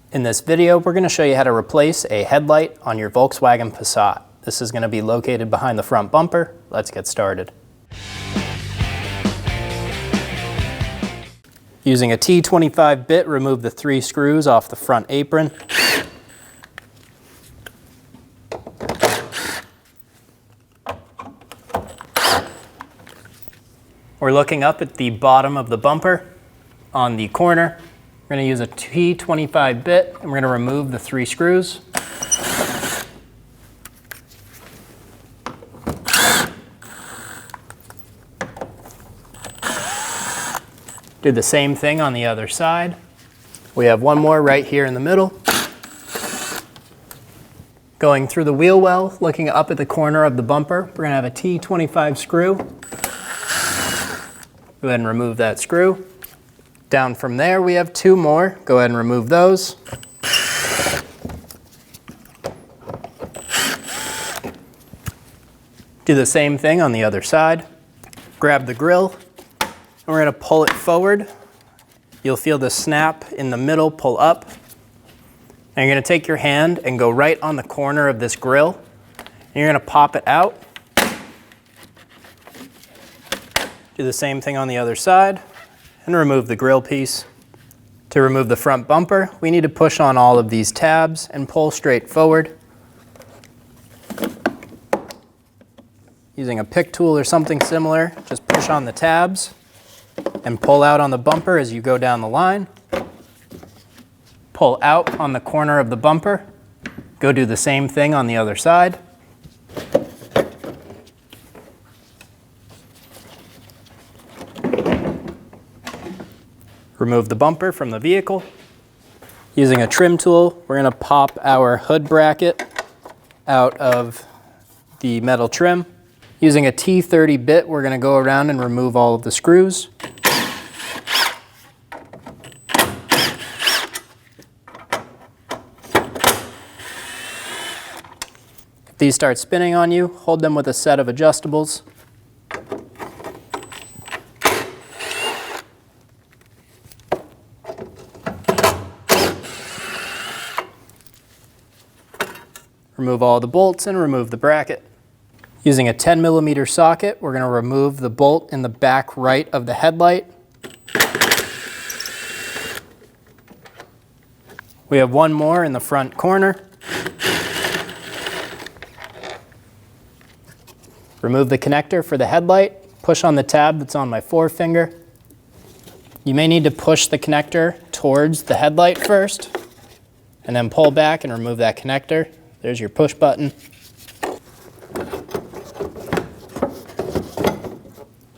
In this video, we're going to show you how to replace a headlight on your Volkswagen Passat. This is going to be located behind the front bumper. Let's get started. Using a T25 bit, remove the 3 screws off the front apron. We're looking up at the bottom of the bumper on the corner. We're going to use a T25 bit and we're going to remove the 3 screws. Do the same thing on the other side. We have one more right here in the middle. Going through the wheel well, looking up at the corner of the bumper, we're going to have a T25 screw. Go ahead and remove that screw. Down from there, we have 2 more. Go ahead and remove those. Do the same thing on the other side. Grab the grill, and we're going to pull it forward. You'll feel the snap in the middle pull up. And you're going to take your hand and go right on the corner of this grill. And you're going to pop it out. Do the same thing on the other side. And remove the grill piece. To remove the front bumper, we need to push on all of these tabs and pull straight forward. Using a pick tool or something similar, just push on the tabs and pull out on the bumper as you go down the line. Pull out on the corner of the bumper. Go do the same thing on the other side. Remove the bumper from the vehicle. Using a trim tool, we're going to pop our hood bracket out of the metal trim. Using a T30 bit, we're going to go around and remove all of the screws. If these start spinning on you, hold them with a set of adjustables. Remove all the bolts and remove the bracket. Using a 10mm socket, we're going to remove the bolt in the back right of the headlight. We have one more in the front corner. Remove the connector for the headlight. Push on the tab that's on my forefinger. You may need to push the connector towards the headlight first, and then pull back and remove that connector. There's your push button.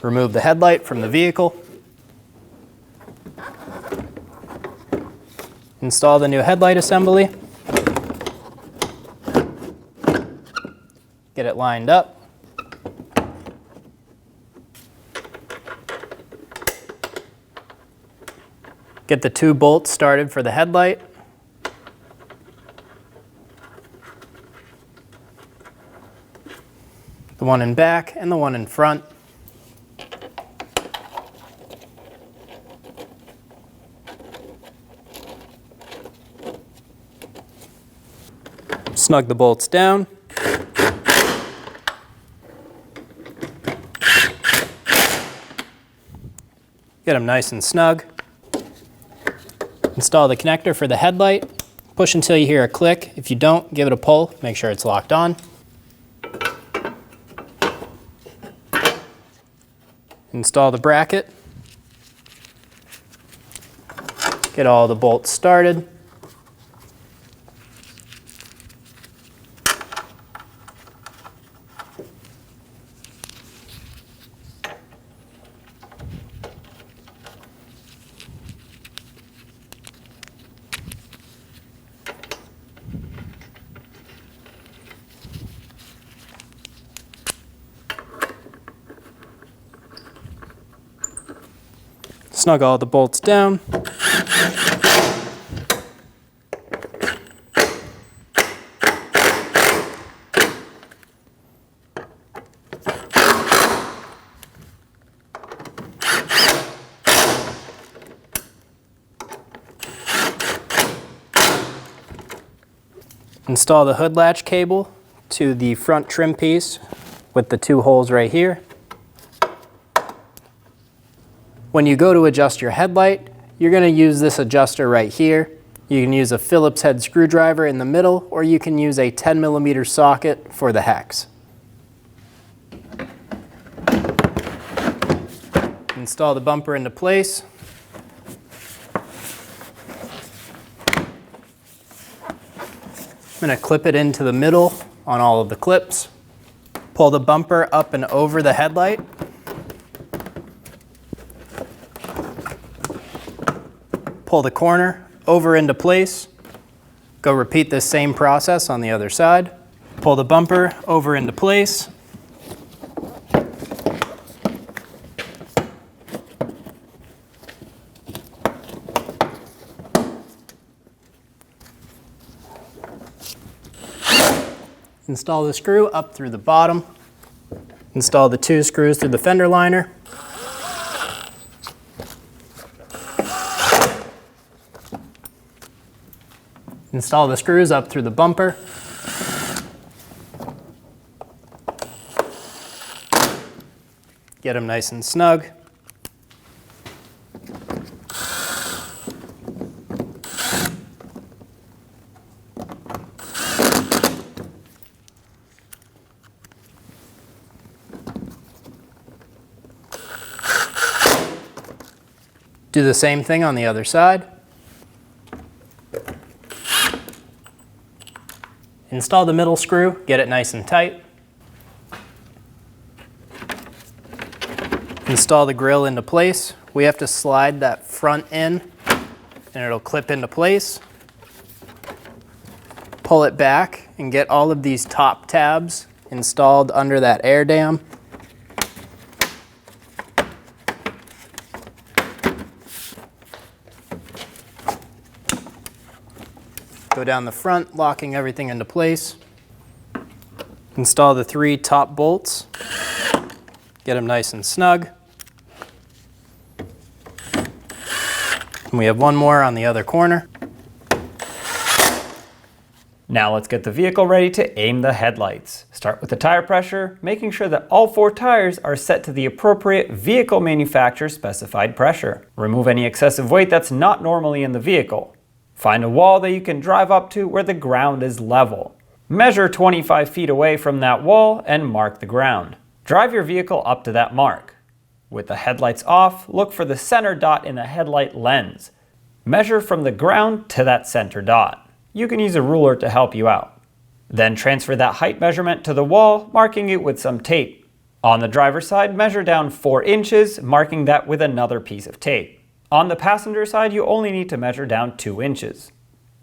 Remove the headlight from the vehicle. Install the new headlight assembly. Get it lined up. Get the 2 bolts started for the headlight. The one in back and the one in front. Snug the bolts down. Get them nice and snug. Install the connector for the headlight. Push until you hear a click. If you don't, give it a pull. Make sure it's locked on. Install the bracket. Get all the bolts started. Snug all the bolts down. Install the hood latch cable to the front trim piece with the 2 holes right here. When you go to adjust your headlight, you're going to use this adjuster right here. You can use a Phillips head screwdriver in the middle, or you can use a 10mm socket for the hex. Install the bumper into place. I'm going to clip it into the middle on all of the clips. Pull the bumper up and over the headlight. Pull the corner over into place. Go repeat this same process on the other side. Pull the bumper over into place. Install the screw up through the bottom. Install the 2 screws through the fender liner. Install the screws up through the bumper. Get them nice and snug. Do the same thing on the other side. Install the middle screw, get it nice and tight. Install the grill into place. We have to slide that front in and it'll clip into place. Pull it back and get all of these top tabs installed under that air dam. Go down the front, locking everything into place. Install the 3 top bolts. Get them nice and snug. And we have one more on the other corner. Now let's get the vehicle ready to aim the headlights. Start with the tire pressure, making sure that all 4 tires are set to the appropriate vehicle manufacturer specified pressure. Remove any excessive weight that's not normally in the vehicle. Find a wall that you can drive up to where the ground is level. Measure 25 feet away from that wall and mark the ground. Drive your vehicle up to that mark. With the headlights off, look for the center dot in the headlight lens. Measure from the ground to that center dot. You can use a ruler to help you out. Then transfer that height measurement to the wall, marking it with some tape. On the driver's side, measure down 4 inches, marking that with another piece of tape. On the passenger side, you only need to measure down 2 inches.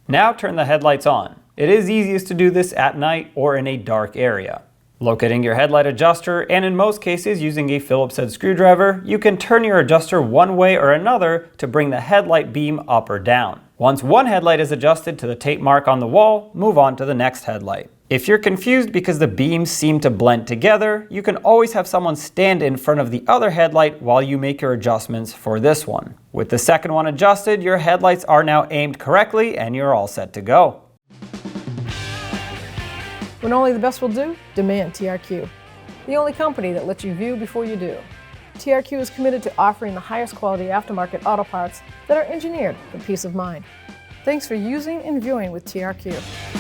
Now turn the headlights on. It is easiest to do this at night or in a dark area. Locating your headlight adjuster, and in most cases using a Phillips head screwdriver, you can turn your adjuster one way or another to bring the headlight beam up or down. Once one headlight is adjusted to the tape mark on the wall, move on to the next headlight. If you're confused because the beams seem to blend together, you can always have someone stand in front of the other headlight while you make your adjustments for this one. With the second one adjusted, your headlights are now aimed correctly and you're all set to go. When only the best will do, demand TRQ. The only company that lets you view before you do. TRQ is committed to offering the highest quality aftermarket auto parts that are engineered for peace of mind. Thanks for using and viewing with TRQ.